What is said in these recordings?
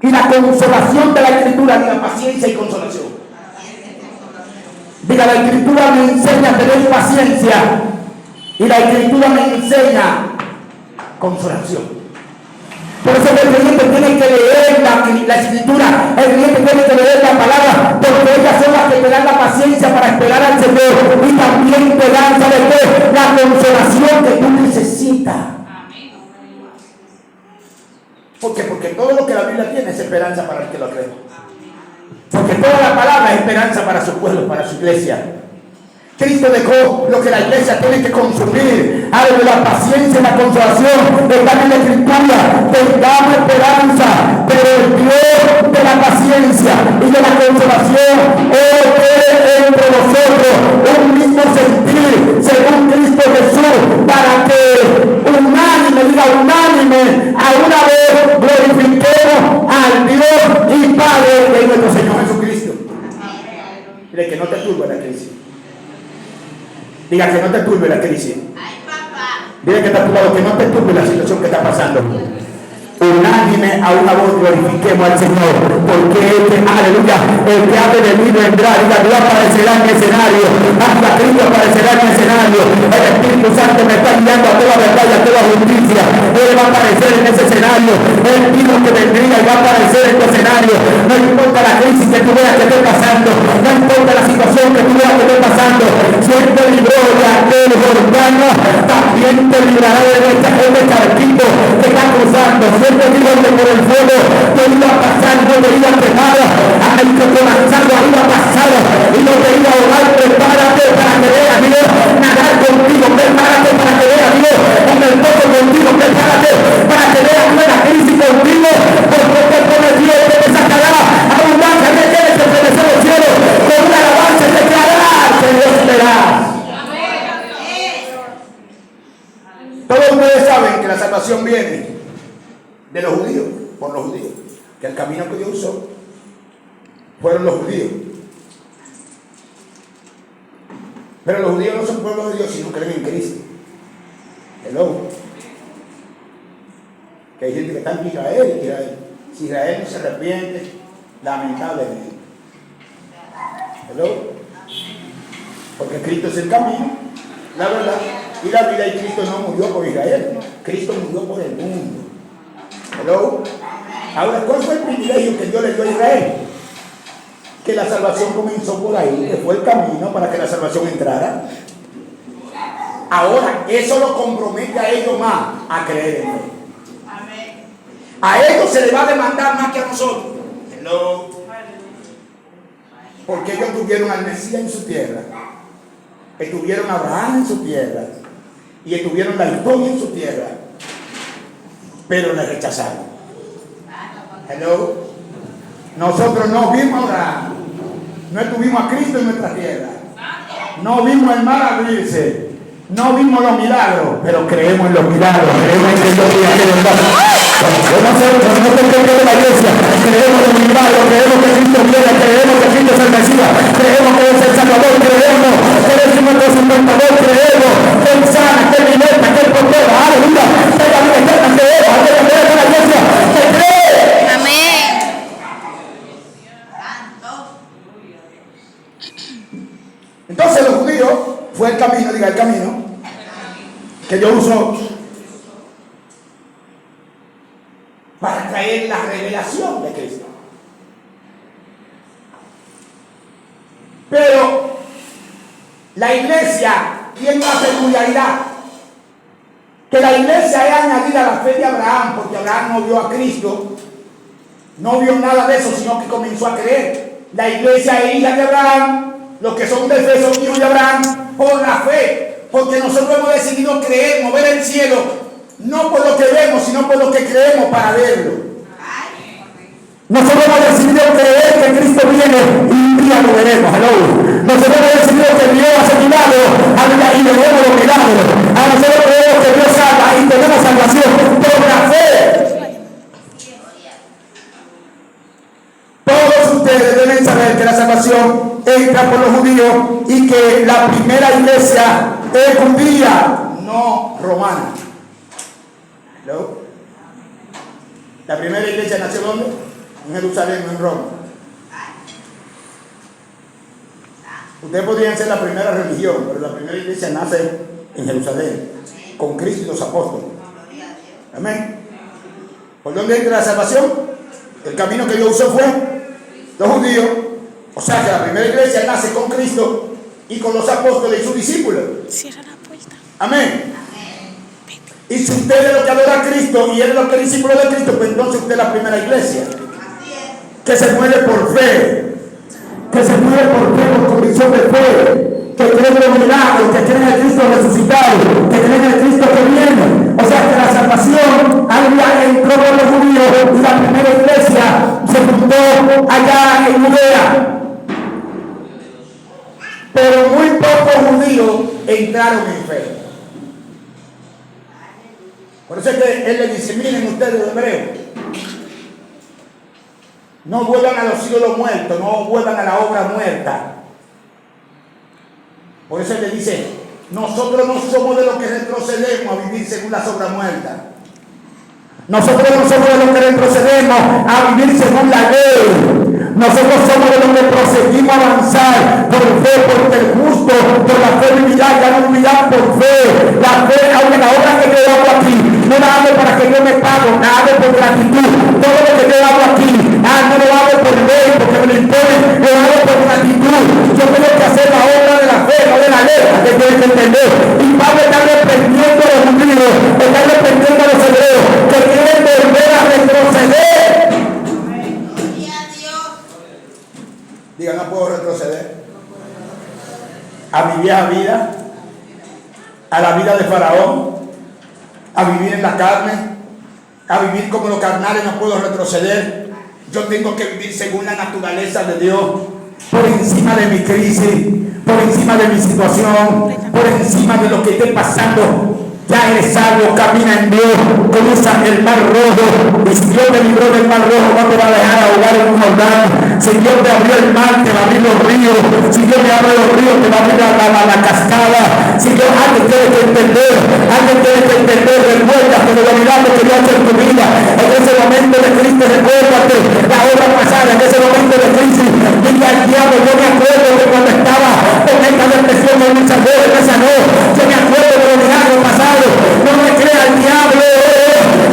Y la consolación de la Escritura, diga paciencia y consolación. Diga, la Escritura me enseña a tener paciencia y la Escritura me enseña consolación. Por eso el creyente tiene que leer la Escritura, el creyente tiene que leer la palabra, porque ellas son las que te dan la paciencia para esperar al Señor y también te dan, ¿sabes qué? La consolación que tú necesitas. ¿Por qué? Porque todo lo que la Biblia tiene es esperanza para el que lo cree. Porque toda la palabra es esperanza para su pueblo, para su iglesia. Cristo dejó lo que la iglesia tiene que consumir. Algo de la paciencia y la consolación están en la Escritura. Tengamos esperanza, pero el Dios de la paciencia y de la consolación opere entre nosotros un mismo sentir según Cristo Jesús, para que unánime, diga unánime, a una vez glorifiquemos al Dios y Padre de nuestro Señor Jesucristo. Dile que no te turbe la crisis. Diga que no te turbe la crisis. Dile que está a tu lado, que no te turbe la situación que está pasando. Unánime a una voz glorifiquemos al Señor, porque aleluya, el que ha de mí vendrá, y Dios aparecerá en el escenario, hasta Cristo aparecerá en el escenario. El Espíritu Santo me está guiando a toda verdad y a toda justicia. Él va a aparecer en ese escenario. Él dijo que vendría y va a aparecer en tu escenario. No importa la crisis que tú veas que esté pasando, no importa la situación que tú veas que esté pasando, si Él te libró de aquel Jordano, también te librará de este charquito que está cruzando. Te digo que por el fuego te iba a pasar, no te iba a quemar, el que con las aguas iba a pasar y no te iba a ahogar. Prepárate para que veas Dios nadar contigo, prepárate para que veas Dios en el pozo contigo, prepárate para que veas la crisis contigo, porque te pone Dios que te sacará abundancia de bienes que estremecer los cielos, con una alabanza declarar que Dios te da. Todos ustedes saben que la salvación viene de los judíos, por los judíos, que el camino que Dios usó fueron los judíos. Pero los judíos no son pueblo de Dios si no creen en Cristo. Hello. Que hay gente que está en Israel. Si Israel no se arrepiente, lamentablemente. Hello. Porque Cristo es el camino, la verdad y la vida, y Cristo no murió por Israel, Cristo murió por el mundo. Hello. Ahora, ¿cuál fue el privilegio que Dios le dio a Israel? Que la salvación comenzó por ahí, que fue el camino para que la salvación entrara. Ahora, eso lo compromete a ellos más a creer en Él. A ellos se les va a demandar más que a nosotros. Hello. Porque ellos tuvieron al Mesías en su tierra, estuvieron a Abraham en su tierra y estuvieron la historia en su tierra, pero le rechazaron. Hello. Nosotros no vimos a Abraham, no estuvimos a Cristo en nuestra tierra, no vimos el mar abrirse, no vimos los milagros, pero creemos en los milagros, creemos en que Dios viene a verdad. No te creemos de la iglesia, creemos en los milagros, creemos que Cristo viene, creemos que Cristo es el Mesías, creemos que es el Salvador, creemos que es nuestro sustentador, creemos que Él sana, que Él liberta, que Él protege. Aleluya. Que la vida eterna se ve, aleluya, de la iglesia se cree. Amén. Entonces los judíos fue el camino, diga el camino que Dios usó para traer la revelación de Cristo. Pero la iglesia tiene una peculiaridad, que la iglesia es añadida a la fe de Abraham, porque Abraham no vio a Cristo, no vio nada de eso, sino que comenzó a creer. La iglesia es hija de Abraham, los que son de fe son hijos de Abraham por la fe, porque nosotros hemos decidido creer, mover el cielo, no por lo que vemos, sino por lo que creemos para verlo. Nosotros hemos decidido creer que Cristo viene y un día lo veremos. Hello. Nosotros hemos decidido que Dios hace milagros y veremos los milagros. A nosotros creemos que Dios salva y tenemos salvación por la fe. Todos ustedes deben saber que la salvación entra por los judíos y que la primera iglesia es judía, no romana. ¿No? La primera iglesia nació ¿dónde? en Jerusalén, no en Roma. Ustedes podrían ser la primera religión, pero la primera iglesia nace en Jerusalén, con Cristo y los apóstoles. Amén. ¿Por dónde entra la salvación? El camino que Dios usó fue los judíos. O sea que la primera iglesia nace con Cristo y con los apóstoles y sus discípulos. Cierra la puerta. Amén. Y si usted es lo que adora a Cristo y es lo que es discípulo de Cristo, pues entonces usted es la primera iglesia. Que se mueve por fe. Que se mueve por fe, por convicción de fe. Que cree en los milagros, que cree en el Cristo resucitado, que cree en el Cristo que viene. O sea que la salvación entró por los judíos y la primera iglesia se fundó allá en Judea. Pero muy pocos judíos entraron en fe. Por eso es que él le dice, miren ustedes hebreos, no vuelvan a los ídolos muertos, no vuelvan a la obra muerta. Por eso él le dice, nosotros no somos de los que retrocedemos a vivir según las obras muertas. Nosotros no somos de los que retrocedemos a vivir según la ley. Nosotros somos de los que proseguimos a avanzar por fe, porque el justo por la fe vivirá, ya no vivirá por fe. La fe, aunque la obra que yo hago aquí, no la hago para que yo me pague, la hago por gratitud. Todo lo que yo hago aquí, no lo hago por ley, porque me lo impone, lo hago por gratitud. Yo tengo que hacer la obra de la fe, no de la ley, que tienen que entender. Y Pablo está reprendiendo a los judíos, está reprendiendo a los hebreos, que quieren volver a retroceder. Diga, no puedo retroceder a mi vieja vida, a la vida de Faraón, a vivir en la carne, a vivir como los carnales. No puedo retroceder. Yo tengo que vivir según la naturaleza de Dios, por encima de mi crisis, por encima de mi situación, por encima de lo que esté pasando. Ya eres salvo, camina en Dios, cruza el mar rojo. Y si Dios te libró del mar rojo, no te va a dejar ahogar en un Jordán. Si Dios te abrió el mar, te va a abrir los ríos. Si Dios te abre los ríos, te va a abrir la cascada. Si Dios, alguien tiene que entender, recuerda que lo milagros que Dios ha hecho en tu vida. En ese momento de crisis, recuérdate la obra pasada, en ese momento de crisis. Diga al diablo, yo me acuerdo que cuando estaba con esta depresión en mi sabor, en esa no, yo me acuerdo de los milagros pasados. No me crea el diablo.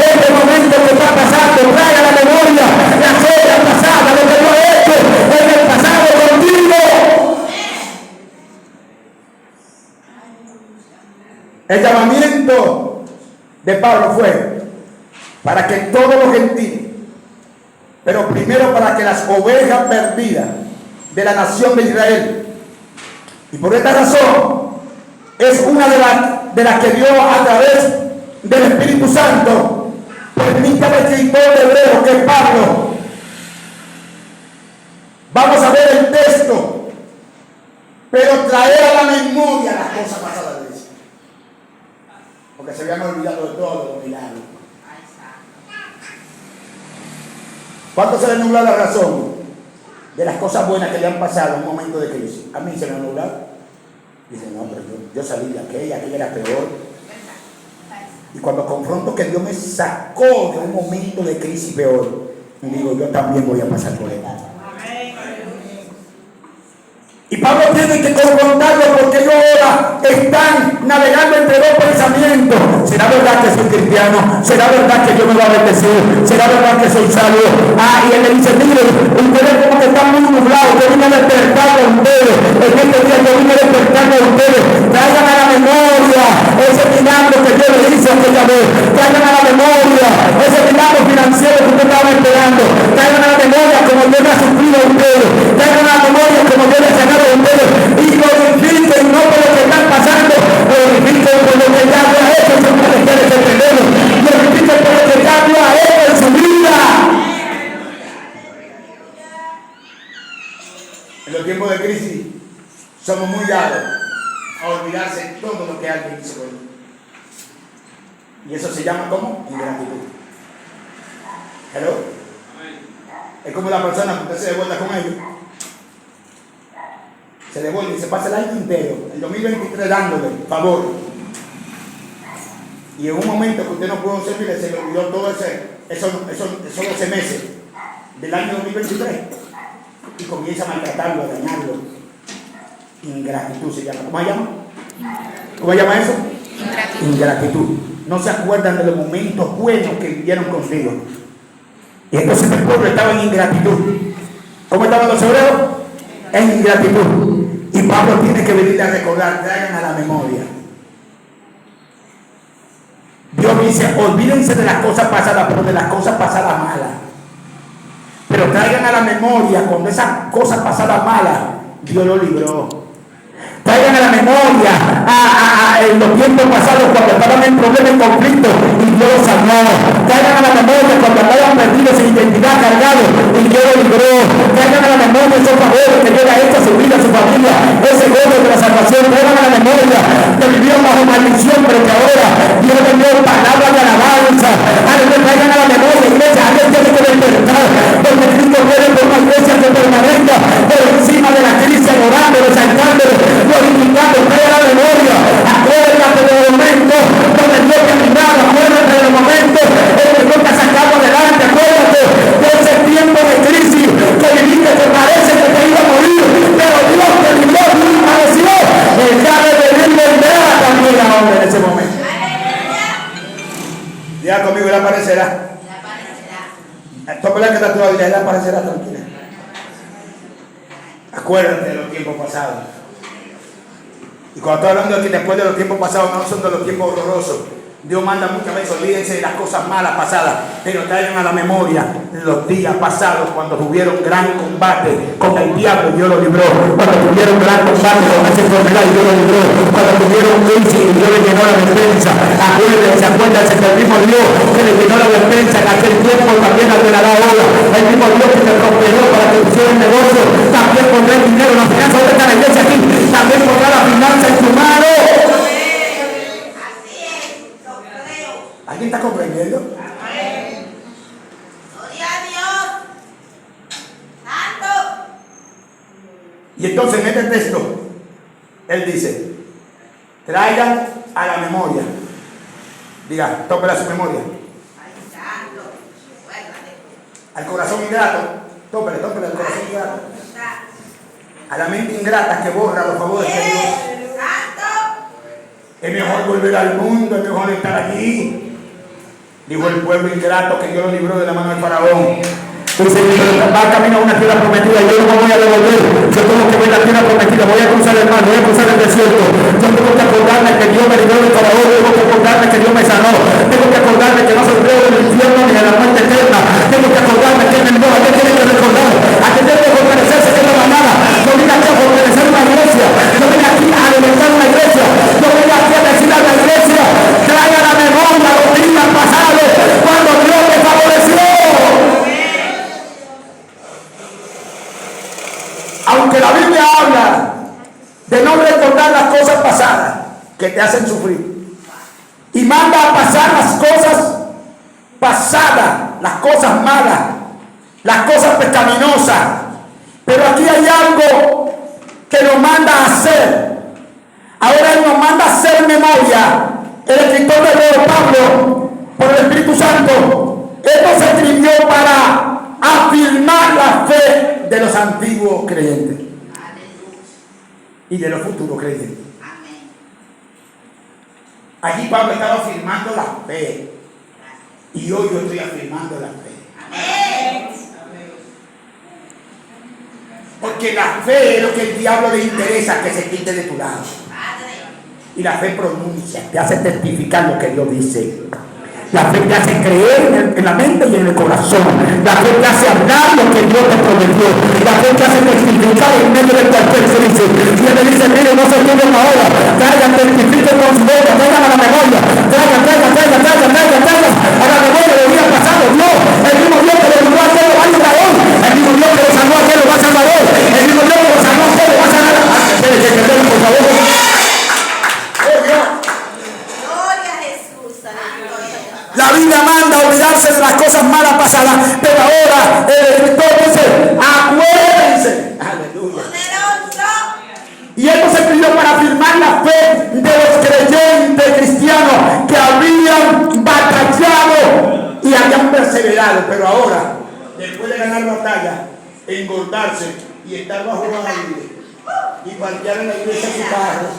Este momento que está pasando, traiga la memoria las obras pasadas, lo que yo he hecho en el pasado contigo. El llamamiento de Pablo fue para que todos los gentiles, pero primero para que las ovejas perdidas de la nación de Israel, y por esta razón es una de las que Dios a través del Espíritu Santo permite al escritor de Hebreo, que es Pablo. Vamos a ver el texto, pero traer a la memoria las cosas pasadas de eso, porque se habían olvidado de todos los milagros. ¿Cuánto se le nubla la razón de las cosas buenas que le han pasado en un momento de crisis? A mí se me ha nublado. Dice, no, pero yo salí de aquella era peor. Y cuando confronto que Dios me sacó de un momento de crisis peor, digo, yo también voy a pasar por él. Y Pablo tiene que confrontarlo, porque ellos ahora están navegando entre dos pensamientos. ¿Será verdad que soy cristiano? ¿Será verdad que Dios me va a bendecir? ¿Será verdad que soy salvo? Y él le dice, miren, ustedes como que están muy nublados, yo vine a despertar a ustedes. En este día yo vine a despertar a ustedes. Traigan a la memoria ese milagro que Dios le hizo aquella vez. Traigan a la memoria ese milagro financiero que ustedes estaban esperando. Traigan a la memoria como Dios me ha sufrido a ustedes. Traigan a la memoria como Dios les ha ganado a ustedes. Y glorifiquen no por lo que están pasando, glorifiquen por lo que ya Dios ha hecho en sus menesteres terrenos. Glorifiquen por lo que ya Dios ha hecho en su vida. En los tiempos de crisis somos muy dados a olvidarse todo lo que alguien hizo por mí. Y eso se llama ¿cómo? Ingratitud. ¿Hello? Es como la persona que usted se devuelve con ellos. Se devuelve y se pasa el año entero, el 2023, dándole favor. Y en un momento que usted no pudo servirle, se le olvidó todo esos 12 meses de el año 2023 y comienza a maltratarlo, a dañarlo. Ingratitud se llama. ¿Cómo se llama? ¿Cómo se llama eso? Ingratitud. No se acuerdan de los momentos buenos que vivieron consigo. Y entonces el pueblo estaba en ingratitud. ¿Cómo estaban los hebreos? En ingratitud. Y Pablo tiene que venir a recordar, traigan a la memoria. Dios dice, olvídense de las cosas pasadas, pero de las cosas pasadas malas. Pero traigan a la memoria cuando esas cosas pasadas malas, Dios lo libró. Traigan a la memoria en los tiempos pasados cuando estaban en problemas y conflictos y Dios los salvó. Traigan a la memoria cuando estaban perdidos sin identidad, cargados y Dios los libró. Traigan a la memoria esos favores que Dios ha hecho a su vida, a su familia, ese gozo de la salvación. Traigan a la memoria que vivieron bajo maldición, pero que ahora Dios les dio palabras de alabanza. Traigan a la memoria, iglesia, alguien tiene que despertar, porque Cristo viene por una iglesia que permanezca por encima de la crisis, orando, resaltándolo, glorificando. Traigan a la memoria, acuérdate de los momentos donde Dios te ha librado, acuérdate de los momentos donde Dios te ha sacado adelante, acuérdate de ese tiempo de crisis que viviste, que parece que te iba a morir, pero Dios te libró y pareció el de venir vendrá también ahora en ese momento. Ya conmigo, él aparecerá. Tómala que está todavía, él aparecerá, tranquila. Acuérdate de los tiempos pasados. Y cuando estoy hablando de que después de los tiempos pasados, no son de los tiempos horrorosos. Dios manda muchas veces, olvídense de las cosas malas pasadas, pero traigan a la memoria los días pasados cuando tuvieron gran combate con el diablo, Dios lo libró. Cuando tuvieron gran combate con esa enfermedad, Dios lo libró. Cuando tuvieron crisis, Dios le llenó la despensa. Acuérdense que el mismo Dios que le llenó la despensa en aquel tiempo también ordenará ahora. El mismo Dios que te prosperó para que hiciera el negocio, también pondrá el dinero, la finanza. ¿Dónde está la iglesia aquí? También pondrá la finanza en tu mano. ¿Alguien está comprendiendo? Amén. Gloria a Dios. Santo. Y entonces en este texto, él dice, traigan a la memoria. Diga, tópela a su memoria. Al corazón ingrato. Tópele al corazón ingrato. A la mente ingrata que borra los favores de Dios. Es mejor volver al mundo, es mejor estar aquí. Dijo el pueblo ingrato que Dios lo libró de la mano del faraón. Dice, va a caminar a una tierra prometida, yo no me voy a devolver. Yo tengo que ver la tierra prometida, voy a cruzar el mar, voy a cruzar el desierto. Yo tengo que acordarme que Dios me libró del faraón, tengo que acordarme que Dios me sanó. Tengo que acordarme que no soy reo del infierno ni de la muerte eterna. Tengo que acordarme que me libró. ¿A qué tiene que recordar? ¿A qué tiene que fortalecerse que es la mañana? Yo vine aquí a fortalecer una iglesia. Yo vine aquí a alimentar una iglesia. Yo vine aquí a decir a la iglesia, traiga la memoria los días pasados cuando Dios te favoreció. Aunque la Biblia habla de no recordar las cosas pasadas que te hacen sufrir y manda a pasar las cosas pasadas, las cosas malas, las cosas pecaminosas, pero aquí hay algo que nos manda a hacer. Ahora Él nos manda a hacer memoria. El escritor de Hebreo, Pablo, por el Espíritu Santo, esto se escribió para afirmar la fe de los antiguos creyentes y de los futuros creyentes. Allí Pablo estaba afirmando la fe y hoy yo estoy afirmando la fe. Porque la fe es lo que el diablo le interesa que se quite de tu lado. Y la fe pronuncia, te hace testificar lo que Dios dice. La fe te hace creer en la mente y en el corazón. La fe te hace hablar lo que Dios te prometió. La fe te hace testificar en medio de cualquier crisis. Y Él le dice, mire, no se queden ahora. Traigan, testifiquen con su boca, traigan a la memoria. Traigan a la memoria del día pasado. Dios, el mismo Dios que lo libró a aquel lo va a librar hoy. El mismo Dios que lo salvó a aquel lo va a salvar hoy. El mismo Dios que lo salvó a aquel lo va a salvar. Por favor. La Biblia manda a olvidarse de las cosas malas pasadas, pero ahora el escritor dice, acuérdense. Aleluya. Y esto se escribió para afirmar la fe de los creyentes cristianos después de ganar batalla, engordarse y estar bajo aire y parquear en la iglesia su carro.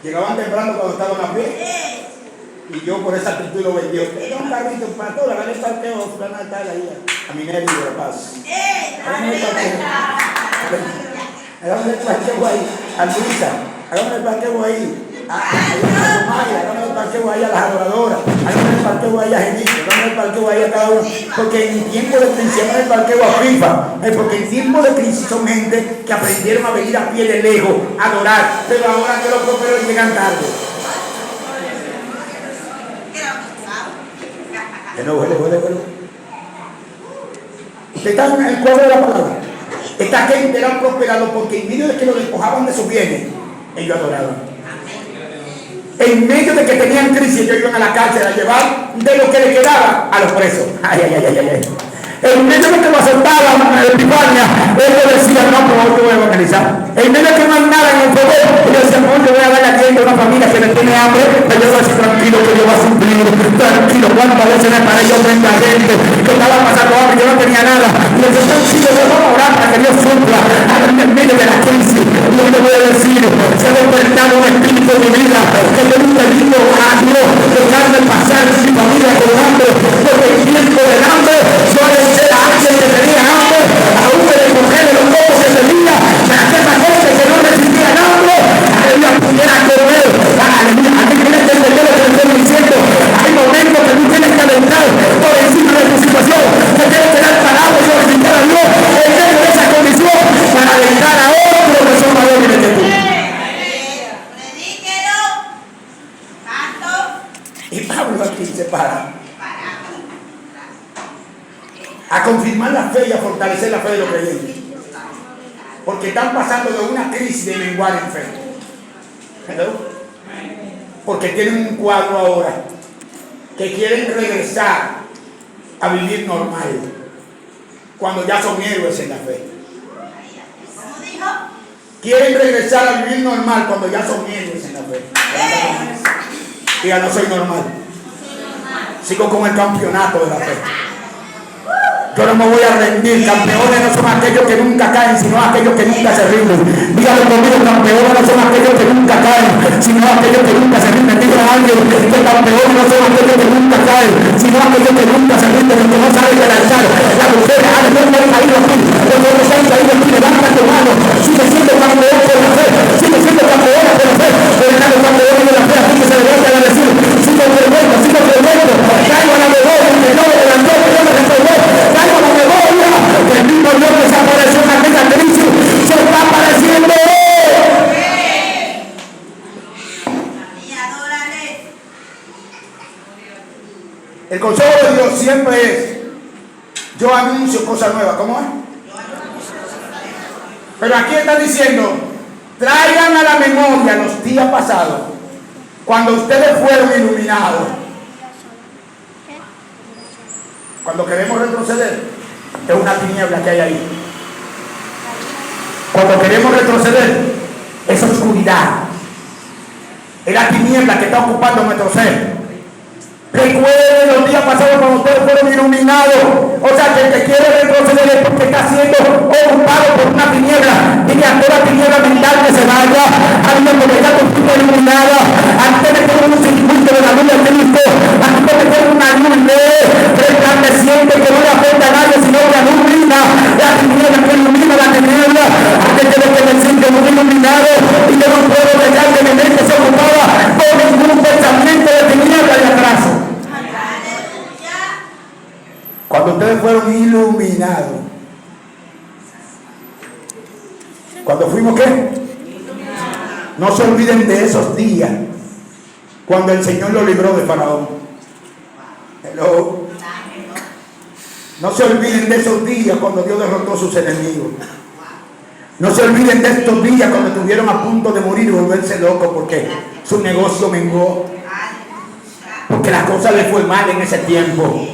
Llegaban temprano cuando estaban a pie. Y yo por esa actitud lo vendí. Usted da un carrito para toda la vez parqueo, van a estar ahí a Minero y de La Paz. Hágame el parqueo ahí a Luisa, hágame el parqueo ahí a Somaya, hágame el parqueo ahí a las adoradoras, hágame el parqueo ahí a Genito, hágame el parqueo ahí a cada uno. Porque en tiempo de crisis, hágame el parqueo a FIFA. Porque en tiempo de crisis son gente que aprendieron a venir a pie de lejos, a adorar, pero ahora que los properos llegan tarde. Usted está en el cuadro de la palabra. Esta gente era prosperado porque en medio de que lo despojaban de sus bienes, ellos adoraban. En medio de que tenían crisis, ellos iban a la cárcel a llevar de lo que le quedaba a los presos. En medio de que lo aceptaban en Epifania, ellos decían, no, pero yo voy a organizar. En medio de que no hay nada en el poder, ellos decían, no, yo voy a darle a una familia que le tiene hambre, pero yo voy a decir, tranquilo, que yo voy a suplir. Tranquilo, cuántas veces me paré yo frente a gente que estaba pasando hambre, yo no tenía nada. Y les decía, tranquilo, yo voy a orar para que Dios supla. En medio de la crisis, yo le voy a decir, se ha despertado un espíritu de vida, que yo nunca he visto a Dios dejarme pasar mi familia con hambre, porque el tiempo del hambre suele ser a alguien que tenía hambre, a un de mujer de los pocos que tenía, para que esa gente que no resistía hambre, ella pudiera comer. Aleluya, a mí tienes que entender lo que le estoy diciendo. Hay momentos que tú tienes que alentar por encima de tu situación, que tienes que dar parado y solicitar a Dios en medio de esa condición para alentar a otros que son mayores que tú. Y Pablo aquí se para a confirmar la fe y a fortalecer la fe de los creyentes, porque están pasando de una crisis de menguar en fe. ¿Hello? Porque tienen un cuadro ahora que quieren regresar a vivir normal cuando ya son héroes en la fe. Quieren regresar a vivir normal cuando ya son héroes en la fe. Y ya no soy normal. Sigo con el campeonato de la fe. Yo no me voy a rendir. Campeones no son aquellos que nunca caen, sino aquellos que nunca se rinden. Dígalo conmigo, campeones no son aquellos que nunca caen, sino aquellos que nunca se rinden. Diga a alguien que campeones no son aquellos que nunca caen, sino aquellos que nunca se rinden, los que no saben relanzar. La mujer, no me he caído aquí, los que no se han caído aquí, levanta tu mano. Sigue siendo campeón por la fe, sigue siendo campeón por la fe. Pero ya los campeones de la fe, así que se levantan a decir, sigo creyendo, traigo a la memoria que no me levantó, que no me resolvió. Traigo a la memoria que el mismo Dios que se apareció en aquella crisis se está apareciendo hoy. El consejo de Dios siempre es: yo anuncio cosas nuevas. ¿Cómo es? Pero aquí está diciendo: traigan a la memoria los días pasados, cuando ustedes fueron iluminados. Cuando queremos retroceder, es una tiniebla que hay ahí. Cuando queremos retroceder, es oscuridad. Es la tiniebla que está ocupando nuestro ser. Recuerden los días pasados cuando ustedes fueron iluminados. O sea, que el que quiere retroceder es porque está siendo ocupado por una tiniebla. Y que a toda tiniebla mental que se vaya, alguien porque ya con tu iluminada, antes de tener un circuito de la luz de Cristo, antes de tener una luz resplandeciente que no le afecta a nadie, sino que ilumina la tiniebla, que ilumina la tiniebla. Antes de que me siento muy iluminado y yo no puedo dejar que mi mente se ocupaba por ningún pensamiento de tiniebla y atraso. Cuando ustedes fueron iluminados, cuando fuimos ¿qué? No se olviden de esos días cuando el Señor lo libró de Faraón. Hello. No se olviden de esos días cuando Dios derrotó a sus enemigos. No se olviden de estos días cuando estuvieron a punto de morir y volverse locos porque su negocio menguó, porque la cosa le fue mal en ese tiempo.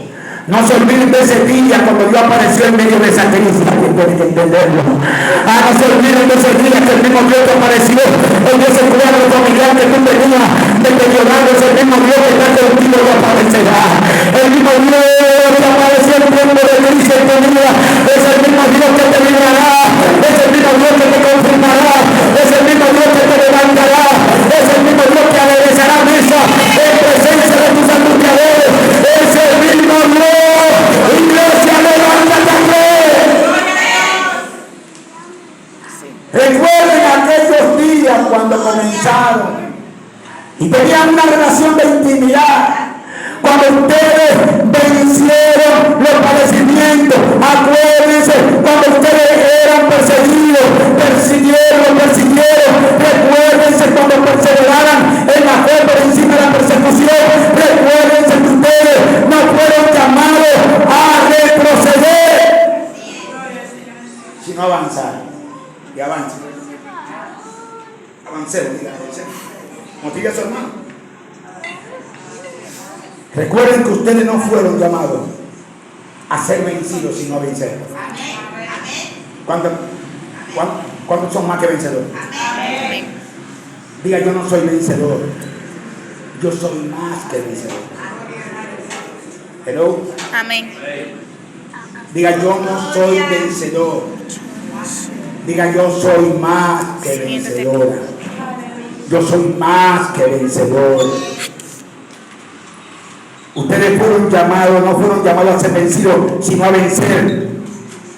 No se olviden de ese día cuando Dios apareció en medio de esa crisis. Alguien tiene que entenderlo. No se olviden de ese día que el mismo Dios te apareció en ese cuadro familiar que tú tenías deteriorado. Es el mismo Dios que está contigo y aparecerá. El mismo Dios que apareció en tiempo de crisis llamado y tenían una relación de intimidad. Cuando ustedes vencieron los padecimientos, acuérdense, cuando ustedes eran perseguidos, persiguieron, recuérdense cuando perseveraran en la fe por encima de la persecución, recuérdense que ustedes no fueron llamados a retroceder, sino a avanzar. Y avancen. Avancemos. Motive a su hermano. Recuerden que ustedes no fueron llamados a ser vencidos, sino a vencer. ¿Cuántos son más que vencedores? Amén. Diga, yo no soy vencedor. Yo soy más que vencedor. Hello. Amén. Diga, yo no soy vencedor. Diga, yo soy más que vencedora. Yo soy más que vencedor. Ustedes fueron llamados, no fueron llamados a ser vencidos, sino a vencer,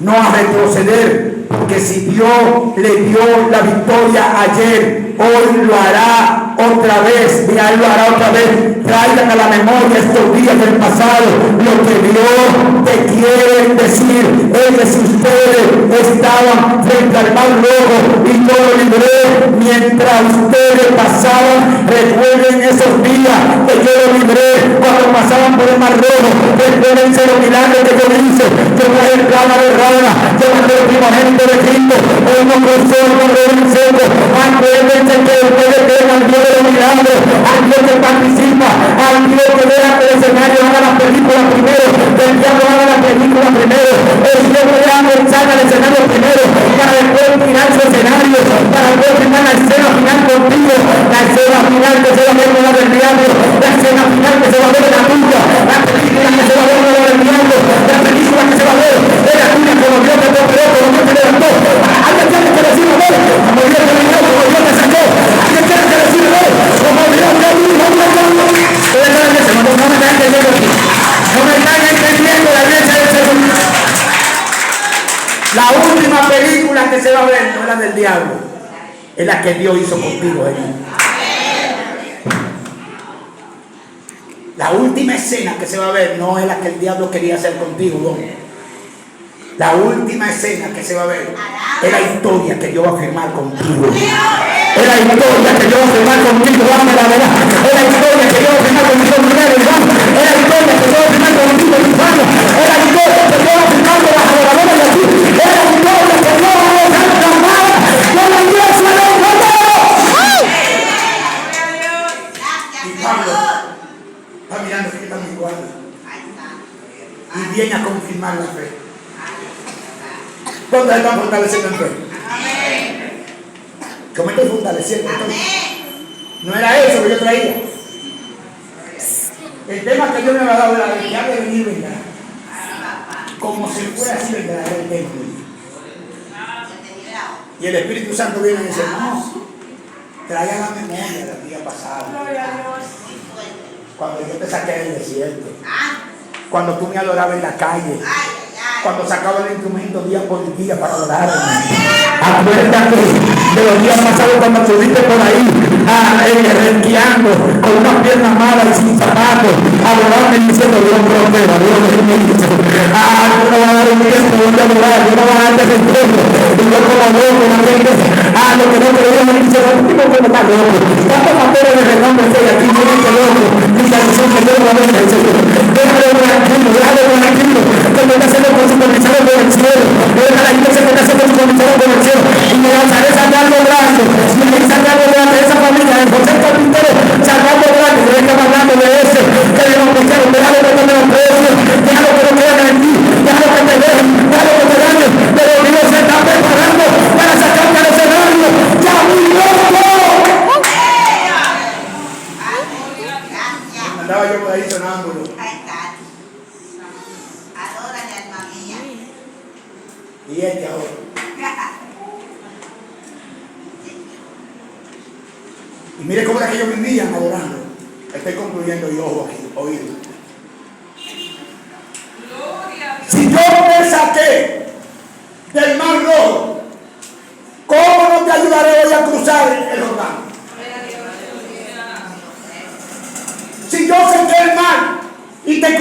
no a retroceder, porque si Dios le dio la victoria ayer, hoy lo hará otra vez. Diga, Él lo hará otra vez. Traigan a la memoria estos días del pasado, lo que Dios te quiere decir es que si ustedes estaban frente al mar rojo y yo lo libré, mientras ustedes pasaban, recuerden esos días que yo lo libré cuando pasaban por el mar rojo. Recuerden los milagros que yo hice. Yo traje el plano de rana, yo mandé el primogénito de Cristo, hoy no cruzó el corredor en seco. Acuérdense que ustedes ven al Dios de los milagros, al Dios que participa, al Dios que vea que el escenario haga las películas primero, que el diablo haga las películas primero, el Dios que vea que salga el escenario primero, para después tirar su escenario, para después firmar la escena final contigo, la escena final que se va a ver con la del diablo, la escena final que se va a ver en la tuya, la película que se va a ver con la del diablo, la película que se va a ver en la tuya, como Dios te prosperó, como Dios te levantó. Alguien tiene que decir amor, como Dios te libró, como Dios te sacó. Alguien tiene que decir amor, como Dios te libró, no me están entendiendo la iglesia del Señor. La última película que se va a ver no es la del diablo, es la que Dios hizo contigo allí. La última escena que se va a ver no es la que el diablo quería hacer contigo, ¿no? La última escena que se va a ver es la historia que yo voy a firmar contigo. Es la historia que yo voy a firmar contigo, dame la verdad. Es la historia que yo voy a firmar contigo, primero, hermano. Es la historia que yo voy a firmar contigo, hermano. Es la historia que yo voy a firmar con las adoradoras de aquí. Es la historia que yo voy a firmar con la iglesia de Dios. Y Pablo está mirando que está mi guardia y viene a confirmar la fe. ¿Cuántos están fortaleciendo en fe? Yo me estoy fortaleciendo. Entonces, no era eso que yo traía. El tema que Dios me ha dado era que ya de venir vendrá. Como si fuera así vendrá el templo. Y el Espíritu Santo viene y dice, no, traiga la memoria del día pasado. Cuando yo te saqué del desierto. Cuando tú me adorabas en la calle. Cuando sacaba el instrumento día por día para adorarme. Acuérdate de los días pasados cuando estuviste por ahí renqueando con una pierna mala y sin zapatos, adorarme diciendo Dios prospera, Dios bendice. Yo no voy a dar un tiempo donde adorar, yo no voy a darte ese tiempo. Y yo como loco, no tengo lo que no te digo, me dice, no tengo como está loco. ¿Cuántos pastores de renombre hay aquí? Miren que loco, dice que son que yo no voy a ver el Señor. Déjalo tranquilo, que me está haciendo con su comisario por el cielo. Deja la iglesia que está haciendo su comisario por el cielo. Y me lanzaré salgando grande. Y me salgando grande de esa familia, de José Carpintero, salgando grande. Yo estaba hablando de ese, que de los cristianos, déjalo que no los precios, déjalo que no crean en ti, déjalo que te dejen, déjalo que te dañen. Pero Dios se está preparando para sacarte al escenario. ¡Ya muy loco! Andaba yo por ahí sonámbulo. Y este ahora. Y mire cómo era que ellos vivían adorando. Estoy concluyendo y ojo aquí, oído. Si yo te saqué del mar rojo, ¿cómo no te ayudaré hoy a cruzar el Jordán?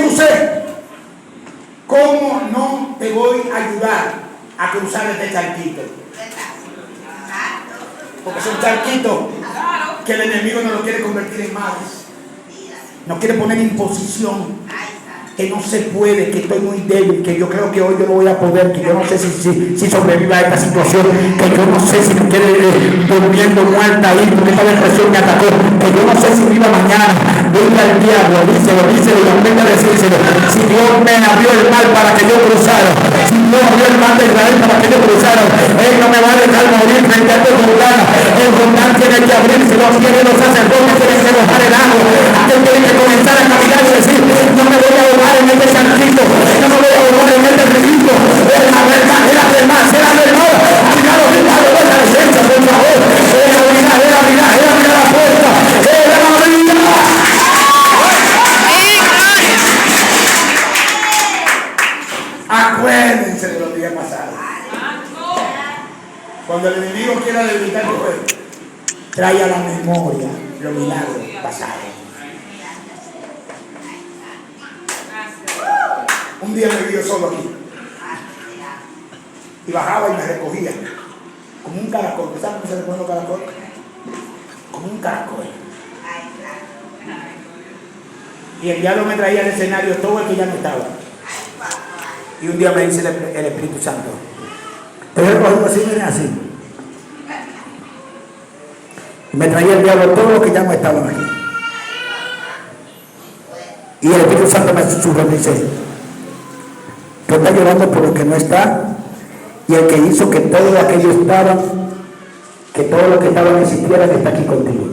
crucé. ¿Cómo no te voy a ayudar a cruzar este charquito? Porque es un charquito que el enemigo no lo quiere convertir en males. No quiere poner imposición. Que no se puede, que estoy muy débil, que yo creo que hoy yo no voy a poder, que yo no sé si sobreviva a esta situación, que yo no sé si me quede durmiendo muerta ahí porque esta depresión me atacó, que yo no sé si viva mañana. Venga el diablo, díselo, venga a decírselo. Si Dios me abrió el mar para que yo cruzara, si Dios abrió el mar de Israel para que yo cruzara, Él no me va a dejar morir frente a este Jordán. El Jordán tiene que abrirse, los sacerdotes tienen que bajar el agua, antes tienen que comenzar a caminar y decir, no me voy a ahogar en este charquito, no me voy a ahogar en este río. La verdad, era de más, era de más. Cuidado, cuidado, la defensa, por favor. Era abrir la puerta, era abrir. Acuérdense de los días pasados. Cuando el enemigo quiera debilitar tu cuerpo, trae a la memoria los milagros pasados. Un día me vio solo aquí y bajaba y me recogía como un caracol. ¿Sabes cómo se recoge los caracol? Como un caracol. Y el diablo me traía al escenario todo el que ya no estaba. Y un día me dice el Espíritu Santo, te voy a recoger así, miren así. Y me traía el diablo todo lo que ya no estaban aquí. Y el Espíritu Santo me susurró y me dice, tú estás llorando por lo que no está, y el que hizo que todo aquello estaba, que todo lo que estaba no existiera, que está aquí contigo.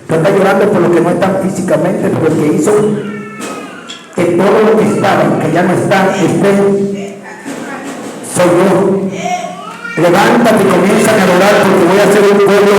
Tú estás llorando por lo que no está físicamente, pero el que hizo que todo lo que estaba, que ya no está, esté, soy yo. Levántate y comienza a adorar, porque voy a hacer un pueblo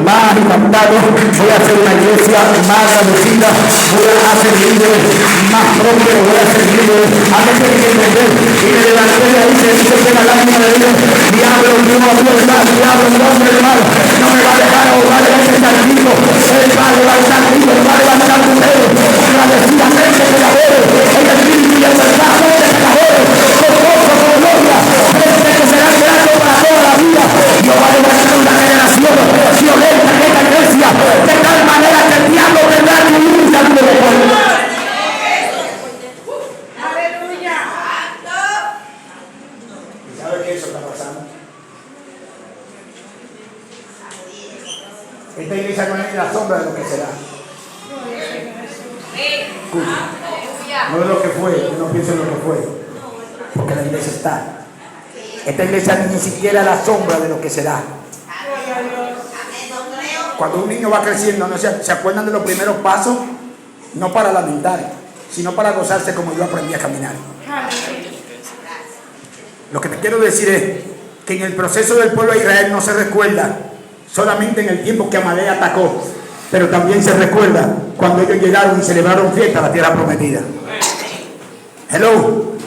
más impactado, voy a hacer una iglesia más reducida, voy a hacer líderes más prósperos, voy a hacer líderes. A veces hay que entender, y me levanté de ahí, se dice que la lágrima de Dios, diablo, no va a mal, diablo, no hombre mal, no me va a dejar ahogar en ese charquito, Él va a levantar tu Él va a levantar tu dedo, agradecidamente pecadores, el espíritu y el verdad, pecadores, con gozo, con gloria, que será grato para toda la vida. Dios va a levantar una generación violenta en esta iglesia, de tal manera que el diablo tendrá que huir y salir de pueblo. Aleluya. ¿Y sabe qué eso está pasando? Esta iglesia no es la sombra de lo que será. No de lo que fue, yo no pienso en lo que fue, porque la iglesia está. Esta iglesia ni siquiera la sombra de lo que será. Cuando un niño va creciendo, ¿no se acuerdan de los primeros pasos? No para lamentar, sino para gozarse como yo aprendí a caminar. Lo que te quiero decir es que en el proceso del pueblo de Israel no se recuerda solamente en el tiempo que Amalek atacó, pero también se recuerda cuando ellos llegaron y celebraron fiesta a la tierra prometida. Hello.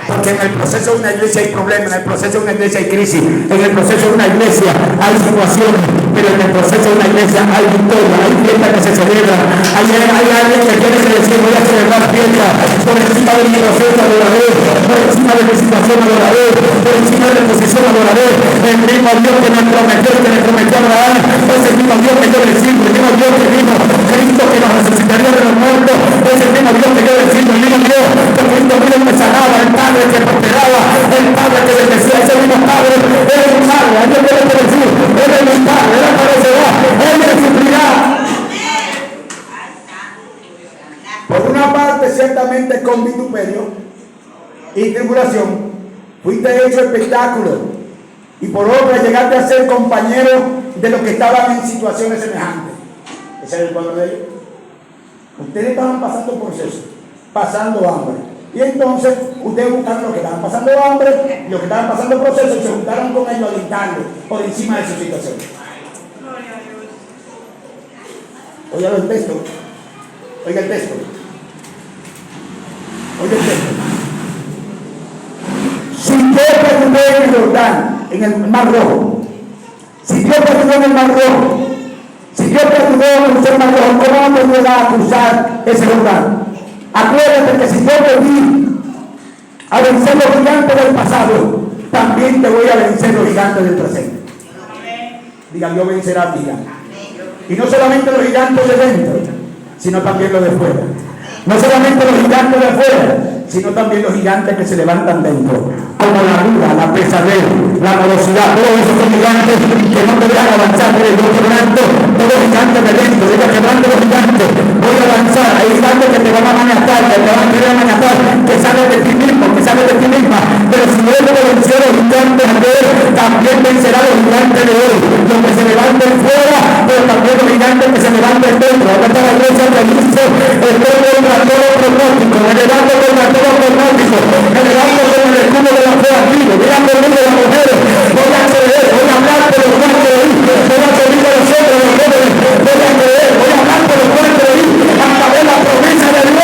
Porque en el proceso de una iglesia hay problemas, en el proceso de una iglesia hay crisis, en el proceso de una iglesia hay situaciones, pero en el proceso de una iglesia hay victoria, hay fiesta que se celebra, hay alguien que tiene que decir voy a celebrar fiesta, por encima de mi proceso adoraré, por encima de mi situación adoraré, por encima de mi posición adoraré, el mismo Dios que me prometió a Abraham, es el mismo Dios que yo le sirvo, el mismo Dios que vino, Cristo que nos resucitaría de los muertos, es el mismo Dios que yo le sirvo, el mismo Dios que Cristo vino y me sanaba, el Padre que prosperaba, el Padre que bendecía, ese mismo Padre, Él es un Padre, alguien puede decir, Él es un Padre, Él aparecerá, Él me suplirá. Por una parte, ciertamente con vituperio y tribulación, fuiste hecho espectáculo, y por otra, llegaste a ser compañero de los que estaban en situaciones semejantes. Ese es el pueblo de ellos. Ustedes estaban pasando procesos, pasando hambre. Y entonces ustedes buscaron los que estaban pasando hambre, los que estaban pasando procesos, y se juntaron con ellos a gritarle por encima de su situación. Oiga el texto. Oiga el texto. Oiga el texto. Si Dios perdonó en el Jordán, en el Mar Rojo, si Dios perdonó en el Mar Rojo, si Dios perdonó en el Mar Rojo, ¿cómo no podrá acusar ese Jordán? Acuérdate que si yo te di a vencer los gigantes del pasado, también te voy a vencer los gigantes del presente. Digan, yo venceré a gigantes. Y no solamente los gigantes de dentro, sino también los de fuera. No solamente los gigantes de afuera, sino también los gigantes que se levantan dentro, como la duda, la pesadez, la morosidad. Todos esos son gigantes que no te dejan avanzar. Pero yo quebranto todos los gigantes de dentro, yo quebranto los gigantes, voy a avanzar. Hay gigantes que te van a maniatar, que te van a querer maniatar, que salen de ti mismo, que salen de ti misma. Pero si no te venció los gigantes de él, también vencerá los gigantes de hoy. Los que se levanten fuera, pero también los gigantes que se levanten dentro. Acá está la iglesia que dice, estoy contra todo pronóstico, me levanto contra todo pronóstico, me levanto con el escudo de la fe activo, voy a correr de las mujeres, voy a creer, voy a hablar de los cuantos de ir, voy a servir a los hombres, los jóvenes, voy a creer, voy a hablar de los cuantos de ir, hasta ver la promesa de Dios.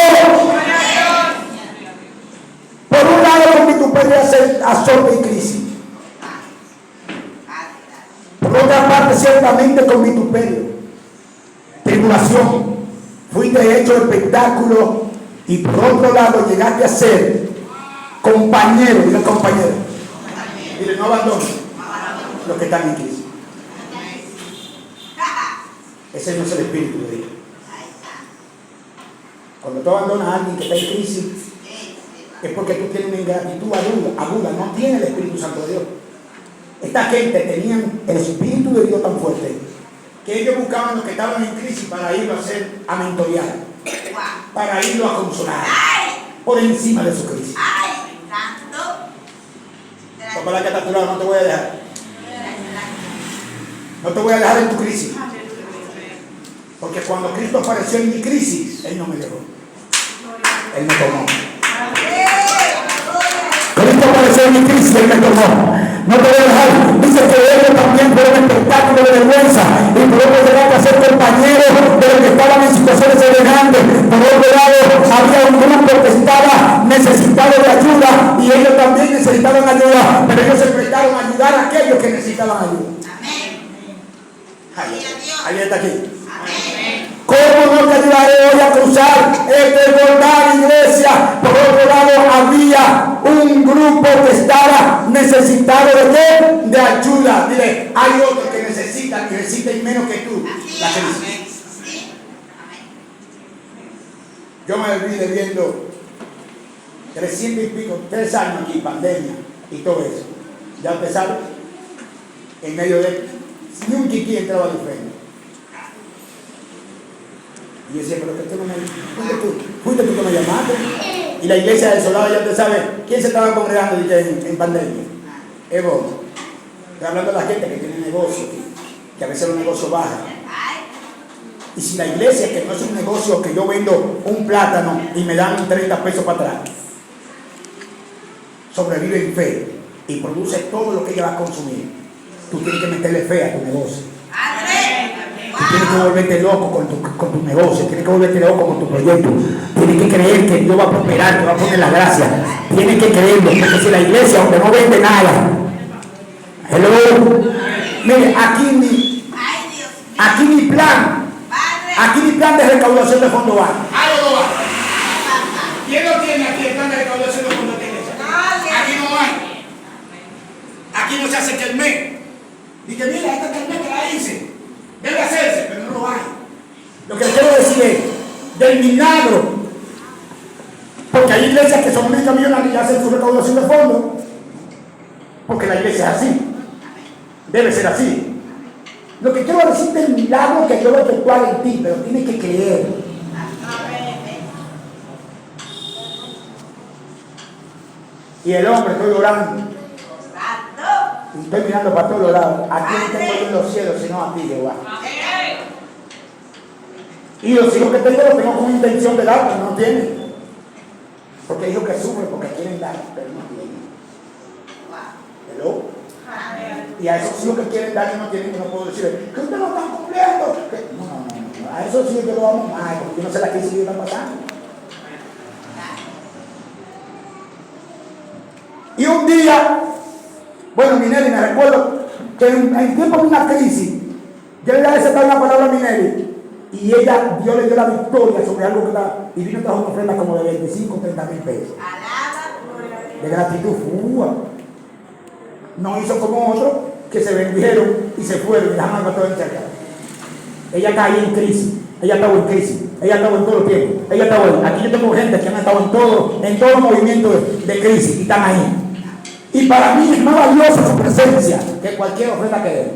Por un lado, con vituperio azote y crisis. Por otra parte, ciertamente con vituperio, tribulación. Fuiste hecho espectáculo y por otro lado llegaste a ser compañero. Dile compañero. Dile, no abandones los que están en crisis. Ese no es el espíritu de Dios. Cuando tú abandonas a alguien que está en crisis, es porque tú tienes una ingratitud aguda, no tiene el Espíritu Santo de Dios. Esta gente tenían el Espíritu de Dios tan fuerte que ellos buscaban los que estaban en crisis para irlo a mentorear, para irlo a consolar por encima de su crisis. Ojalá que está a tu lado, no te voy a dejar. No te voy a dejar en tu crisis. Porque cuando Cristo apareció en mi crisis, Él no me dejó. Él me tomó. Cristo apareció en mi crisis, Él me tomó. No te voy a dejar. Dice que ellos también fueron espectáculo de vergüenza. Y por otro lado, a ser compañeros de los que estaban en situaciones semejantes. Por otro lado, había un grupo que estaba necesitado de ayuda y ellos también necesitaban ayuda. Pero ellos se prestaron a ayudar a aquellos que necesitaban ayuda. Ahí está aquí. ¿Cómo no te ayudaré hoy a cruzar este Jordán, iglesia? Por otro lado, había un grupo que estaba necesitado de qué? De ayuda. Dile, hay otros que necesitan menos que tú la crisis. Yo me vi debiendo 300 y pico, 3 años aquí, pandemia y todo eso. Ya usted sabe, en medio de ni un chiquillo entraba de frente. Y yo decía, pero que tú no me... Fuiste tú que me llamaste. Y la iglesia del Soldado, ya usted sabe, ¿quién se estaba congregando en pandemia? Evo. Estoy hablando de la gente que tiene negocio, que a veces los negocios bajan. Y si la iglesia, que no es un negocio que yo vendo un plátano y me dan 30 pesos para atrás, sobrevive en fe y produce todo lo que ella va a consumir, tú tienes que meterle fe a tu negocio. Tú tienes que volverte loco con tu negocio, tienes que volverte loco con tu proyecto, tienes que creer que Dios va a prosperar, que va a poner la gracia, tienes que creerlo, porque si la iglesia, aunque no vende nada, mire, aquí mi plan de recaudación de fondos va. ¿Quién no tiene aquí el plan de recaudación de fondos de iglesia? Aquí no hay. Aquí no se hace que el mes. Dice, mira, esta es el mes que la hice. Debe hacerse, pero no lo hay. Lo que quiero decir es del milagro. Porque hay iglesias que son millonarias y hacen su recaudación de fondos. Porque la iglesia es así. Debe ser así. Lo que quiero decir del milagro que Dios va a efectuar en ti, pero tienes que creer. Y el hombre, estoy orando. Y estoy mirando para todos lados. ¿A quién tengo yo en los cielos sino a ti, Jehová? Y los hijos que tengo los tengo con intención de dar, pero no tienen. Porque hay hijos que sufren porque quieren dar, pero no tienen. ¿Hello? Y a esos hijos que quieren dar y no tienen, no puedo decir que ustedes no están cumpliendo. No. A esos hijos yo lo amo más, porque yo no sé la crisis que están pasando. Y un día, bueno, Minelli, me recuerdo que en tiempo de una crisis, yo le había aceptado una palabra a Minelli, Y ella, Dios le dio la victoria sobre algo que la... Y vino y trajo una ofrenda como de 25, 30 mil pesos. De gratitud. No hizo como otros que se vendieron y se fueron y dejaron a todo encerrado. Ella caía en crisis. Ella estaba en crisis. Ella estaba en todo el tiempo. Ella estaba ahí. Aquí yo tengo gente que han estado en todo el movimiento de crisis y están ahí. Y para mí es más valiosa su presencia que cualquier ofrenda que dé.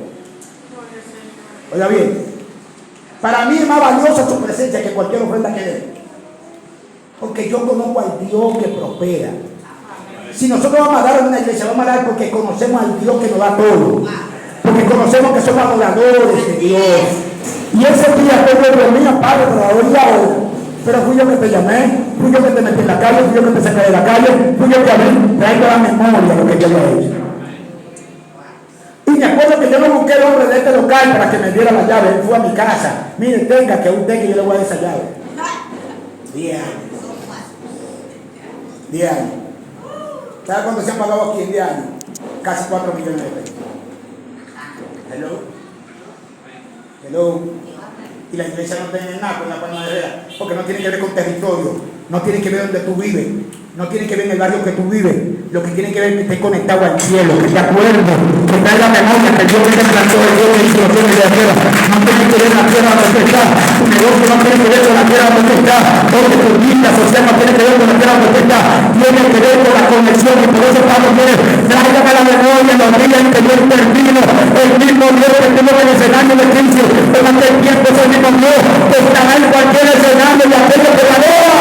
Oiga bien, para mí es más valiosa su presencia que cualquier ofrenda que dé. Porque yo conozco al Dios que prospera. Si nosotros vamos a dar en una iglesia, vamos a dar porque conocemos al Dios que nos da todo. Porque conocemos que somos adoradores de Dios. Y ese día fue de mí, Padre, adorador y ahora. Pero fui yo que te llamé, fui yo que te metí en la calle, fui yo que te saqué de la calle, fui yo que traigo la memoria de lo que yo había hecho. Y me acuerdo que yo no busqué el hombre de este local para que me diera la llave. Él fue a mi casa. Mire, tenga que usted que yo le voy a dar esa llave. 10 años. 10 años. ¿Sabe cuánto se han pagado aquí en 10 años? Casi 4 millones de pesos. Hello. Y la iglesia no tiene nada con la Palma de Herrera, porque no tiene que ver con territorio, no tiene que ver donde tú vives, no tiene que ver en el barrio que tú vives, lo que tiene que ver es que estés conectado al cielo, que te acuerdes, que traiga memoria que Dios te plantó de Dios y lo tiene de arriba. No tiene que ver la tierra donde tú estás, tu negocio no tiene que ver con la tierra donde tú estás, porque tu vida social no tiene que ver con la tierra donde tú estás, tiene que ver con la conexión. Y por eso Pablo quiere tráigame a la memoria los días en que yo intervino, el mismo Dios que tuvo en el escenario de crisis, en aquel tiempo es el mismo Dios que estará en cualquier escenario y aquello que la vea.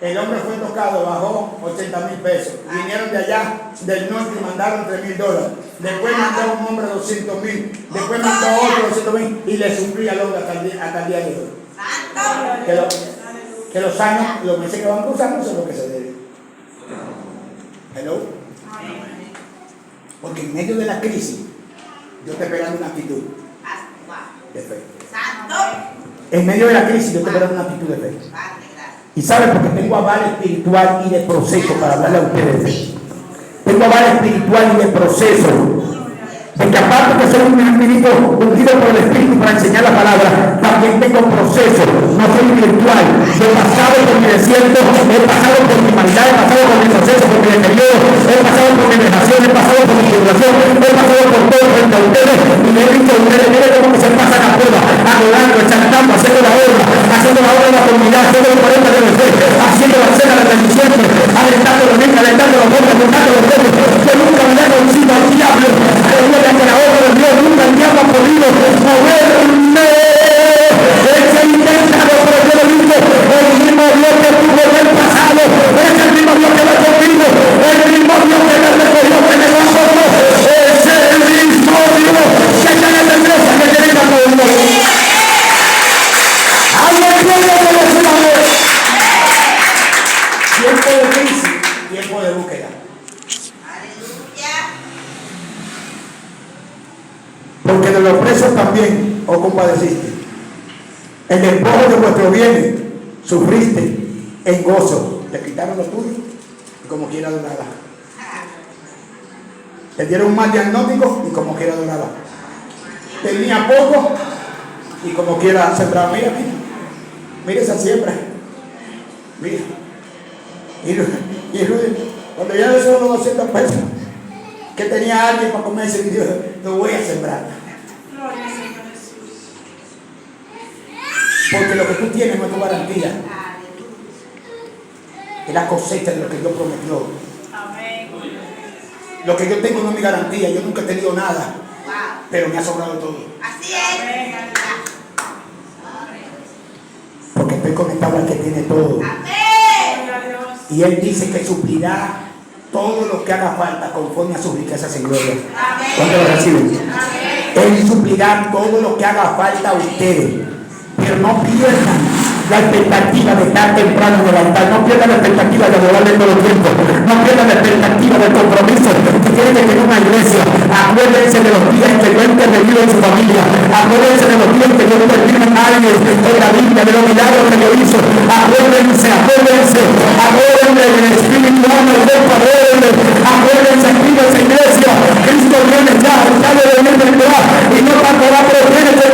El hombre fue tocado, bajó 80 mil pesos. Vinieron de allá, del norte, y mandaron $3,000. Después mandó un hombre 200 mil. Después mandó otro 200 mil. Y le suplía al hombre hasta el día de hoy. Que los años, los meses que van cruzando, eso es lo que se debe. Hello. Porque en medio de la crisis, Dios te espera una actitud de fe. En medio de la crisis, Dios te espera una actitud de fe. Y sabe, porque tengo aval espiritual y de proceso para hablarle a ustedes. Tengo aval espiritual y de proceso. Porque aparte de ser un espíritu ungido por el Espíritu para enseñar la palabra, también tengo proceso. No soy virtual. He pasado por mi desierto, he pasado por mi maldad, he pasado por mi proceso, por mi deterioro, he pasado por mi negación, he pasado por mi tribulación, he pasado por todo frente a ustedes. Y le he dicho a ustedes, miren cómo se pasan a prueba, adorando, exaltando, haciendo la obra de la comunidad, haciendo los 40 de los haciendo la cena de bendiciones, alentando a los niños, alentando a los jóvenes, alentando a los jóvenes. Yo nunca me he conocido al diablo. Que la obra de Dios nunca el diablo ha podido moverme. Él se ha intentado, pero yo lo digo, el mismo Dios que tuvo en el pasado, es el mismo Dios que va conmigo, el mismo Dios que me recogió, que me va conmigo, es el mismo Dios que está en la iglesia, que tiene la conmigo. ¡Alguien tiene que decir amén! Tiempo de crisis, tiempo de búsqueda. Porque de los presos también os compadeciste. En el despojo de vuestro bien sufriste en gozo. Te quitaron los tuyos y como quiera adorarla. Te dieron un mal diagnóstico y como quiera adorarla. Tenía poco y como quiera sembrar. Mira, mira. Mira esa siembra. Mira. Y cuando ya le son los 200 pesos que tenía alguien para comerse, Dios, lo voy a sembrar. Porque lo que tú tienes no es tu garantía. Es la cosecha de lo que Dios prometió. Lo que yo tengo no es mi garantía. Yo nunca he tenido nada, pero me ha sobrado todo. Así es. Porque estoy conectado al que tiene todo. Y Él dice que suplirá todo lo que haga falta conforme a sus riquezas en gloria. ¿Cuánto lo reciben? Él suplirá todo lo que haga falta a ustedes. Pero no pierdan la expectativa de estar temprano en el altar. No pierdan la expectativa de adorarle todo el tiempo. No pierdan la expectativa del compromiso que tienen que tener una iglesia. Acuérdense de los días en que Dios intervenido en su familia. Acuérdense de los días en que Dios intervino en alguien en la Biblia, de los milagros que Dios hizo. Acuérdense del Espíritu Santo del Padre. Acuérdense, actívense iglesia. Cristo viene ya, está de venir del lugar. Y no tanto va, pero viene del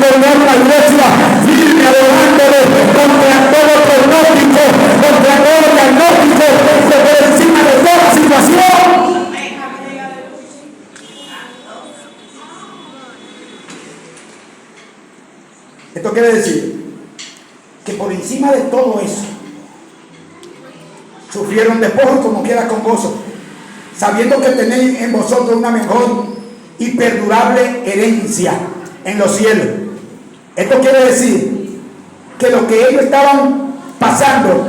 Esto quiere decir que por encima de todo eso, sufrieron despojo y como quiera con gozo, sabiendo que tenéis en vosotros una mejor y perdurable herencia en los cielos. Esto quiere decir que lo que ellos estaban pasando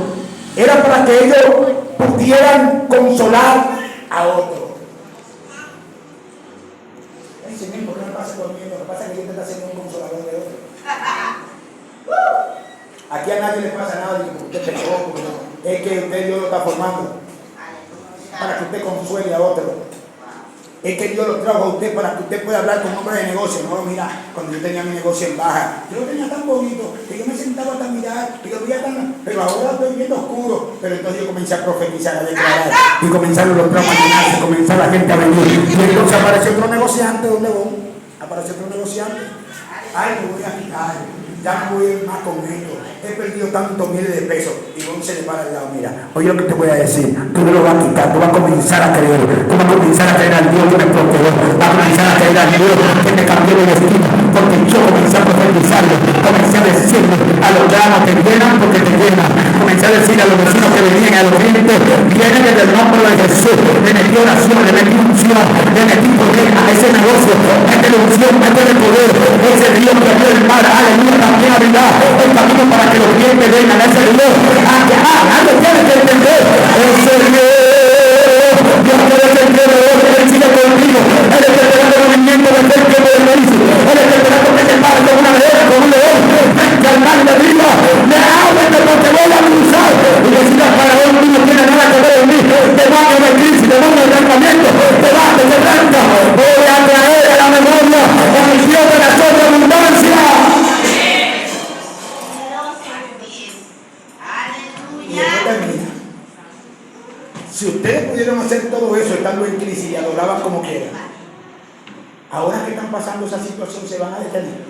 era para que ellos pudieran consolar a otros. ¿Por qué me pasa conmigo? Lo que pasa es que yo te está haciendo un consolador de otros. Aquí a nadie le pasa nada porque usted pecó, es que usted Dios lo está formando para que usted consuele a otro. Es que Dios lo trajo a usted para que usted pueda hablar con hombres de negocio. No, mira, cuando yo tenía mi negocio en baja, yo lo tenía tan bonito que yo me sentaba hasta mirar y lo veía tan, pero ahora estoy viendo oscuro. Pero entonces yo comencé a profetizar, a declarar, y comenzaron los traumas a llenarse, comenzó la gente a venir. Y entonces apareció otro negociante. ¿Dónde voy? Apareció otro negociante. Ay, me voy a quitar, ya no voy a ir más con ellos. He perdido tantos miles de pesos. Y uno se le para al lado, mira, oye lo que te voy a decir, tú no lo vas a quitar, tú vas a comenzar a creer, tú vas a comenzar a creer al Dios que me protegió, vas a comenzar a creer al Dios que me cambió el destino, porque yo comencé a profetizarlo, comencé a decirle a los granos que llenan porque te llenan, comencé a decir a los vecinos que venían, a los clientes, vienen desde el nombre de Jesús, le metí oración, le metí unción, le metí poder a ese negocio, métele unción, métele poder, ese río que abrió el mar, aleluya, también abrirá el camino para que los clientes vengan a ese Dios, algo tiene que entender, ese Dios quiere que el Dios que él siga contigo, él es el que el movimiento de aquel tiempo del juicio, él es el que se para con una leona, con un león, frente al mar de vida, le hablen de lo que voy a cruzar, y decida para hoy, tú no tienes nada que ver en mí, demonio de crisis, demonio de tratamiento, te vas, te arranca, voy a traer a la memoria, el Dios de la sobreabundancia. Si ustedes pudieron hacer todo eso estando en crisis y adoraban como quieran, ahora que están pasando esa situación, ¿se van a detener?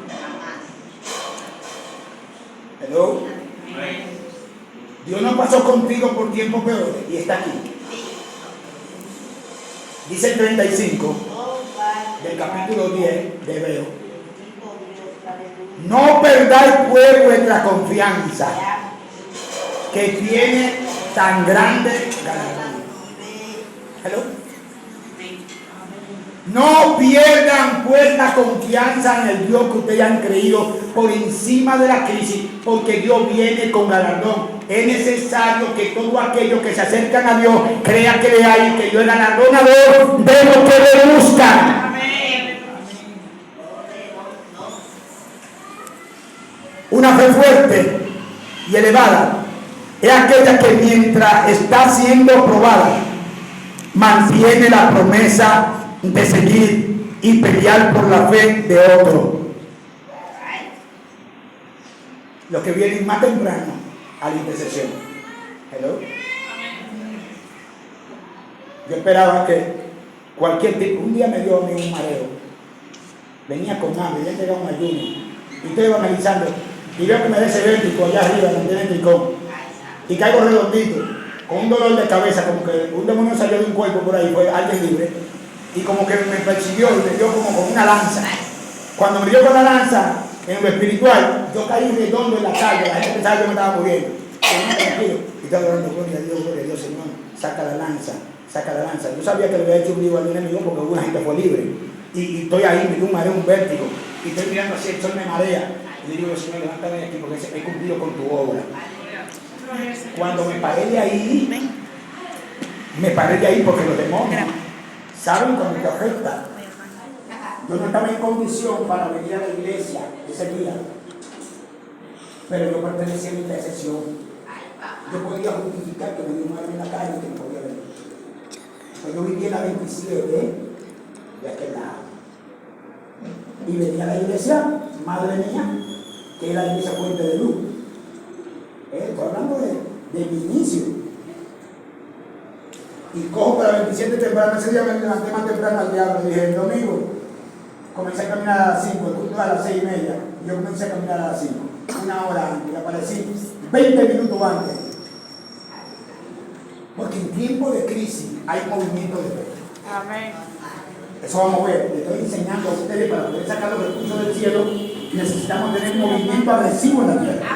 Hello. Dios no pasó contigo por tiempos peores y está aquí. Dice el 35 del capítulo 10 de Hebreo: no perdáis pues vuestra confianza, que tiene tan grande galardón. Hello. No pierdan pues la confianza en el Dios que ustedes han creído por encima de la crisis, porque Dios viene con galardón. Es necesario que todos aquellos que se acercan a Dios crean que le hay, que Dios es galardonador de lo que le buscan. Una fe fuerte y elevada es aquella que mientras está siendo probada mantiene la promesa de seguir y pelear por la fe de otro. Los que vienen más temprano a la intercesión. Hello. Yo esperaba que cualquier tipo, un día me dio a mí un mareo, venía con hambre, ya llegaba un ayuno, y estoy evangelizando, y veo que me da ese vértigo allá arriba, donde tiene el tricón, y caigo redondito, con un dolor de cabeza, como que un demonio salió de un cuerpo por ahí, fue alguien libre, y como que me persiguió y me dio como con una lanza. Cuando me dio con la lanza, en lo espiritual, yo caí redondo en la calle, la gente pensaba que yo me estaba muriendo. Y estaba orando, gloria a Dios, Señor, saca la lanza, saca la lanza. Yo sabía que le había hecho un lío al enemigo porque alguna gente fue libre. Y estoy ahí, me dio un mareo, un vértigo, y estoy mirando así, el sol me marea. Y le digo, Señor, levántame de aquí porque he cumplido con tu obra. Cuando me paré de ahí porque los demonios saben cómo te afecta. Yo no estaba en condición para venir a la iglesia ese día, pero yo pertenecía a mi intercesión. Yo podía justificar que me dio un mal en la calle que no podía venir. Pues yo vivía en la 27 de aquel lado. Y venía a la iglesia, madre mía, que es la iglesia Fuente de Luz. Estoy hablando de mi inicio. Y cojo para el 27 temprano, ese día me levanté más temprano al diablo. Dije, el domingo comencé a caminar a las 5, el culto a las 6:30. Y yo comencé a caminar a las 5, una hora antes, y aparecí 20 minutos antes. Porque en tiempo de crisis hay movimiento de fe. Amén. Eso vamos a ver. Le estoy enseñando a ustedes para poder sacar los recursos del cielo Necesitamos tener movimiento agresivo en la tierra.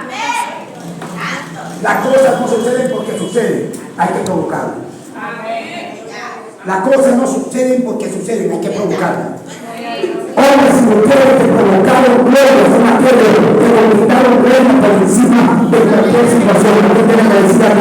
Las cosas no suceden porque suceden, hay que provocarlas. Las cosas no suceden porque suceden, hay que provocarlas. Hombres y mujeres que provocaron glorias en la tierra, que conquistaron reinos por encima de cualquier situación.